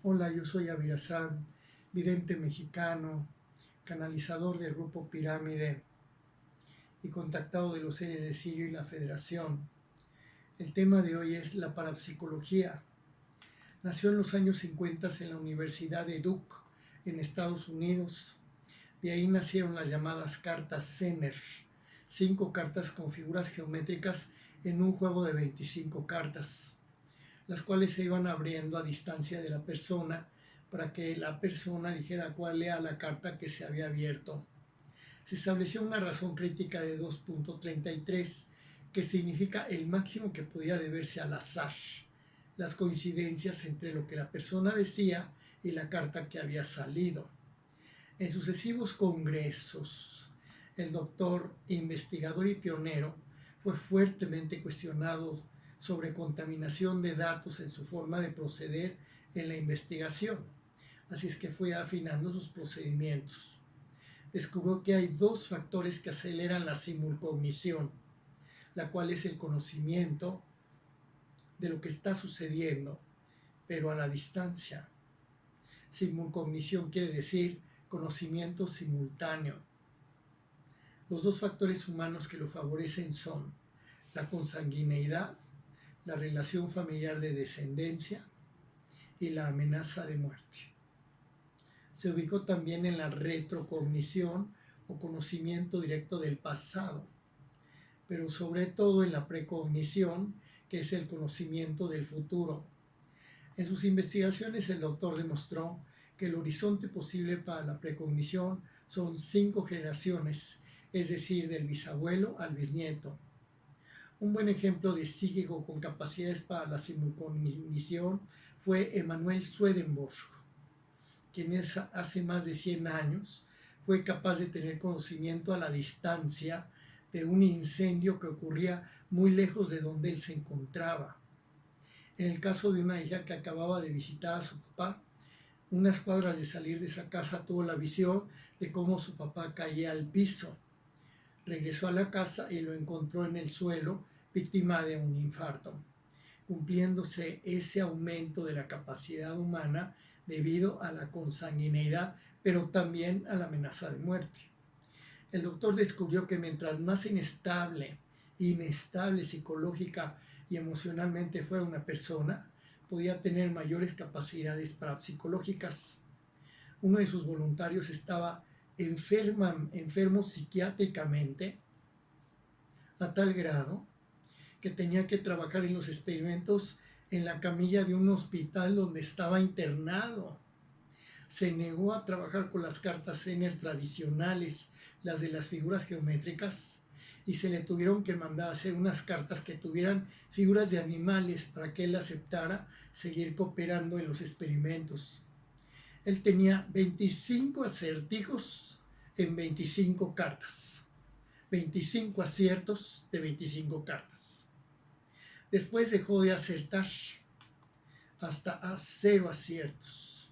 Hola, yo soy Abirazán, vidente mexicano, canalizador del grupo Pirámide y contactado de los seres de Sirio y la Federación. El tema de hoy es la parapsicología. Nació en los años 50 en la Universidad de Duke, en Estados Unidos. De ahí nacieron las llamadas cartas Zener, 5 cartas con figuras geométricas en un juego de 25 cartas, las cuales se iban abriendo a distancia de la persona para que la persona dijera cuál era la carta que se había abierto. Se estableció una razón crítica de 2.33, que significa el máximo que podía deberse al azar, las coincidencias entre lo que la persona decía y la carta que había salido. En sucesivos congresos, el doctor, investigador y pionero, fue fuertemente cuestionado sobre contaminación de datos en su forma de proceder en la investigación. Así es que fue afinando sus procedimientos. Descubrió que hay 2 factores que aceleran la simulcognición, la cual es el conocimiento de lo que está sucediendo, pero a la distancia. Simulcognición quiere decir conocimiento simultáneo. Los 2 factores humanos que lo favorecen son la consanguineidad, la relación familiar de descendencia y la amenaza de muerte. Se ubicó también en la retrocognición o conocimiento directo del pasado, pero sobre todo en la precognición, que es el conocimiento del futuro. En sus investigaciones el doctor demostró que el horizonte posible para la precognición son 5 generaciones, es decir, del bisabuelo al bisnieto. Un buen ejemplo de psíquico con capacidades para la simulcognición fue Emanuel Swedenborg, quien hace más de 100 años fue capaz de tener conocimiento a la distancia de un incendio que ocurría muy lejos de donde él se encontraba. En el caso de una hija que acababa de visitar a su papá, unas cuadras de salir de esa casa tuvo la visión de cómo su papá caía al piso. Regresó a la casa y lo encontró en el suelo, víctima de un infarto, cumpliéndose ese aumento de la capacidad humana debido a la consanguineidad, pero también a la amenaza de muerte. El doctor descubrió que mientras más inestable psicológica y emocionalmente fuera una persona, podía tener mayores capacidades parapsicológicas. Uno de sus voluntarios estaba enfermo psiquiátricamente a tal grado que tenía que trabajar en los experimentos en la camilla de un hospital donde estaba internado. Se negó a trabajar con las cartas Zener tradicionales, las de las figuras geométricas, y se le tuvieron que mandar a hacer unas cartas que tuvieran figuras de animales para que él aceptara seguir cooperando en los experimentos. Él tenía 25 acertijos en 25 cartas, 25 aciertos de 25 cartas. Después dejó de acertar hasta a 0 aciertos.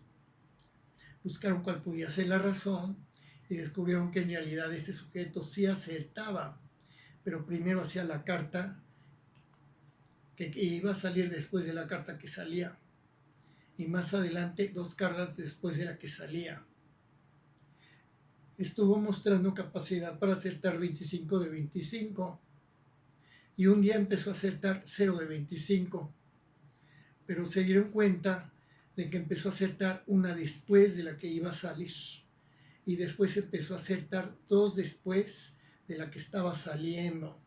Buscaron cuál podía ser la razón y descubrieron que en realidad este sujeto sí acertaba, pero primero hacía la carta que iba a salir después de la carta que salía, y más adelante 2 cartas después de la que salía. Estuvo mostrando capacidad para acertar 25 de 25, y un día empezó a acertar 0 de 25, pero se dieron cuenta de que empezó a acertar una después de la que iba a salir, y después empezó a acertar 2 después de la que estaba saliendo.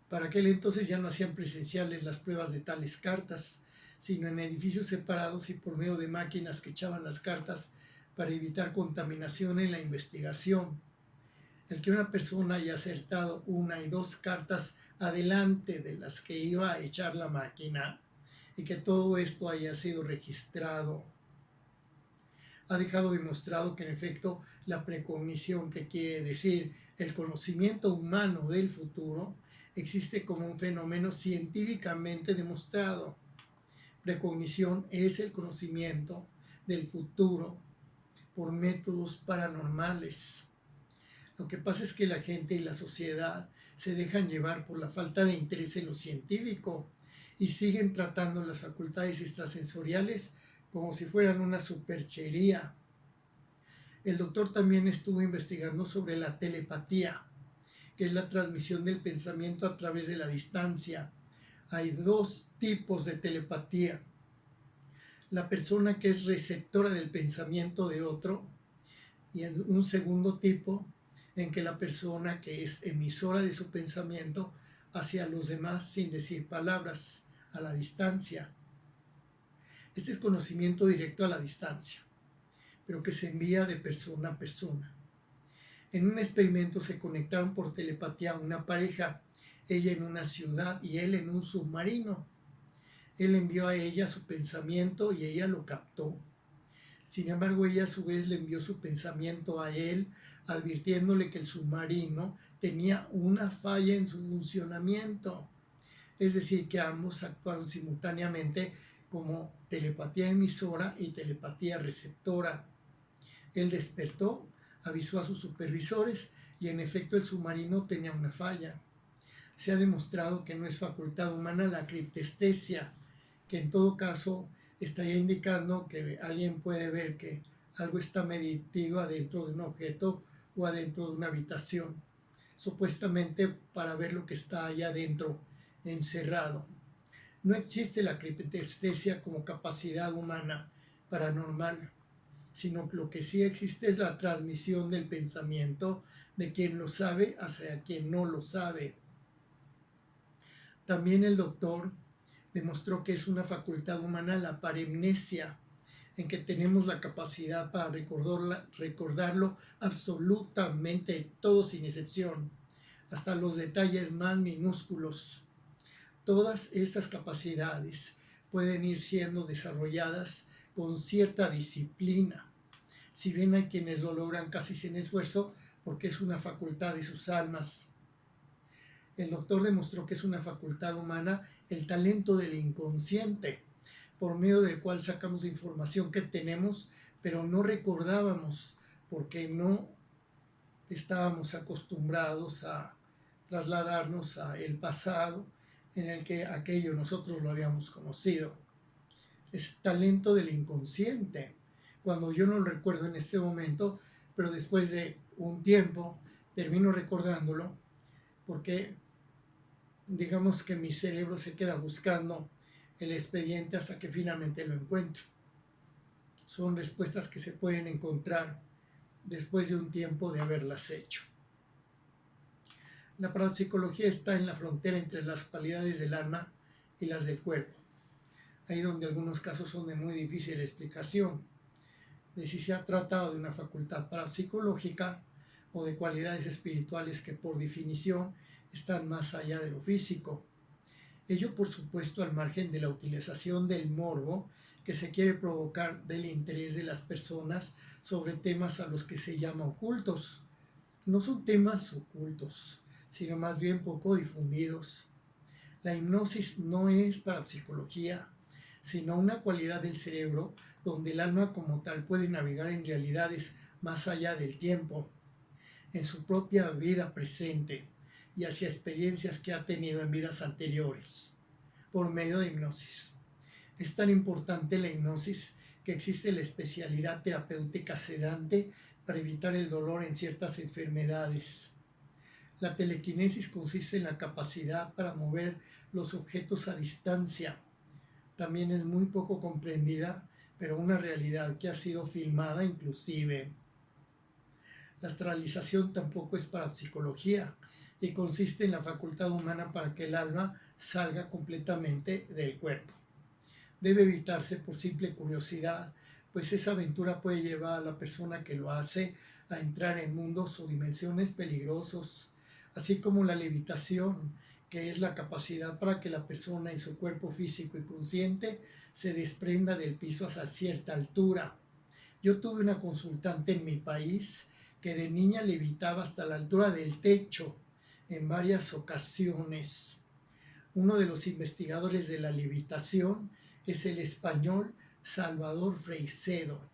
Para aquel entonces ya no hacían presenciales las pruebas de tales cartas, sino en edificios separados y por medio de máquinas que echaban las cartas para evitar contaminación en la investigación. El que una persona haya acertado 1 y 2 cartas adelante de las que iba a echar la máquina y que todo esto haya sido registrado, ha dejado demostrado que en efecto la precognición, que quiere decir el conocimiento humano del futuro, existe como un fenómeno científicamente demostrado. Precognición es el conocimiento del futuro por métodos paranormales. Lo que pasa es que la gente y la sociedad se dejan llevar por la falta de interés en lo científico y siguen tratando las facultades extrasensoriales como si fueran una superchería. El doctor también estuvo investigando sobre la telepatía, que es la transmisión del pensamiento a través de la distancia. Hay dos tipos de telepatía: la persona que es receptora del pensamiento de otro, y en un segundo tipo en que la persona que es emisora de su pensamiento hacia los demás sin decir palabras, a la distancia. Este es conocimiento directo a la distancia, pero que se envía de persona a persona. En un experimento se conectaron por telepatía a una pareja, ella en una ciudad y él en un submarino. Él envió a ella su pensamiento y ella lo captó. Sin embargo, ella a su vez le envió su pensamiento a él, advirtiéndole que el submarino tenía una falla en su funcionamiento. Es decir, que ambos actuaron simultáneamente como telepatía emisora y telepatía receptora. Él despertó, avisó a sus supervisores y en efecto el submarino tenía una falla. Se ha demostrado que no es facultad humana la criptestesia, que en todo caso estaría indicando que alguien puede ver que algo está metido adentro de un objeto o adentro de una habitación, supuestamente para ver lo que está allá adentro encerrado. No existe la criptestesia como capacidad humana paranormal, sino que lo que sí existe es la transmisión del pensamiento de quien lo sabe hacia quien no lo sabe. También el doctor demostró que es una facultad humana la paremnesia, en que tenemos la capacidad para recordarlo absolutamente todo sin excepción, hasta los detalles más minúsculos. Todas estas capacidades pueden ir siendo desarrolladas con cierta disciplina, si bien hay quienes lo logran casi sin esfuerzo porque es una facultad de sus almas. El doctor demostró que es una facultad humana el talento del inconsciente, por medio del cual sacamos información que tenemos, pero no recordábamos porque no estábamos acostumbrados a trasladarnos a el pasado en el que aquello nosotros lo habíamos conocido. Es talento del inconsciente. Cuando yo no lo recuerdo en este momento, pero después de un tiempo termino recordándolo porque digamos que mi cerebro se queda buscando el expediente hasta que finalmente lo encuentro. Son respuestas que se pueden encontrar después de un tiempo de haberlas hecho. La parapsicología está en la frontera entre las cualidades del alma y las del cuerpo. Ahí donde algunos casos son de muy difícil explicación, de si se ha tratado de una facultad parapsicológica o de cualidades espirituales que por definición están más allá de lo físico. Ello, por supuesto, al margen de la utilización del morbo que se quiere provocar del interés de las personas sobre temas a los que se llama ocultos. No son temas ocultos, sino más bien poco difundidos. La hipnosis no es parapsicología, sino una cualidad del cerebro donde el alma como tal puede navegar en realidades más allá del tiempo, en su propia vida presente y hacia experiencias que ha tenido en vidas anteriores, por medio de hipnosis. Es tan importante la hipnosis que existe la especialidad terapéutica sedante para evitar el dolor en ciertas enfermedades. La telequinesis consiste en la capacidad para mover los objetos a distancia. También es muy poco comprendida, pero una realidad que ha sido filmada inclusive. La astralización tampoco es parapsicología y consiste en la facultad humana para que el alma salga completamente del cuerpo. Debe evitarse por simple curiosidad, pues esa aventura puede llevar a la persona que lo hace a entrar en mundos o dimensiones peligrosos, así como la levitación, que es la capacidad para que la persona en su cuerpo físico y consciente se desprenda del piso hasta cierta altura. Yo tuve una consultante en mi país que de niña levitaba hasta la altura del techo en varias ocasiones. Uno de los investigadores de la levitación es el español Salvador Freixedo.